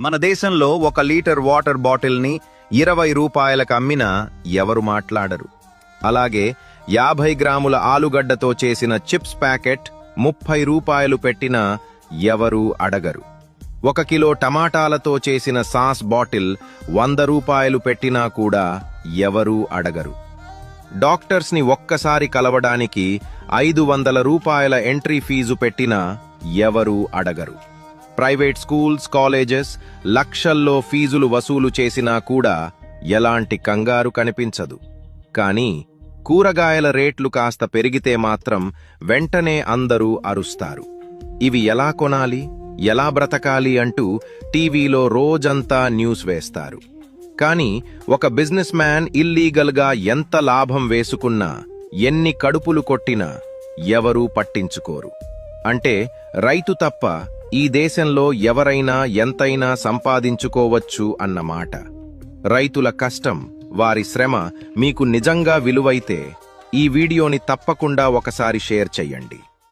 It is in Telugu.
మన దేశంలో 1 లీటర్ వాటర్ బాటిల్ని 20 రూపాయలకు అమ్మినా ఎవరు మాట్లాడరు. అలాగే 50 గ్రాముల ఆలుగడ్డతో చేసిన చిప్స్ ప్యాకెట్ 30 రూపాయలు పెట్టినా ఎవరూ అడగరు. 1 కిలో టమాటాలతో చేసిన సాస్ బాటిల్ 100 రూపాయలు పెట్టినా కూడా ఎవరూ అడగరు. డాక్టర్స్ని ఒక్కసారి కలవడానికి 500 రూపాయల ఎంట్రీ ఫీజు పెట్టినా ఎవరూ అడగరు. ప్రైవేట్ స్కూల్స్, కాలేజెస్ లక్షల్లో ఫీజులు వసూలు చేసినా కూడా ఎలాంటి కంగారు కనిపించదు. కానీ కూరగాయల రేట్లు కాస్త పెరిగితే మాత్రం వెంటనే అందరూ అరుస్తారు. ఇవి ఎలా కొనాలి, ఎలా బ్రతకాలి అంటూ టీవీలో రోజంతా న్యూస్ వేస్తారు. కానీ ఒక బిజినెస్ మ్యాన్ ఇల్లీగల్గా ఎంత లాభం వేసుకున్నా, ఎన్ని కడుపులు కొట్టినా ఎవరూ పట్టించుకోరు. అంటే రైతు తప్ప ఈ దేశంలో ఎవరైనా ఎంతైనా సంపాదించుకోవచ్చు అన్నమాట. రైతుల కష్టం, వారి శ్రమ మీకు నిజంగా విలువైతే ఈ వీడియోని తప్పకుండా ఒకసారి షేర్ చెయ్యండి.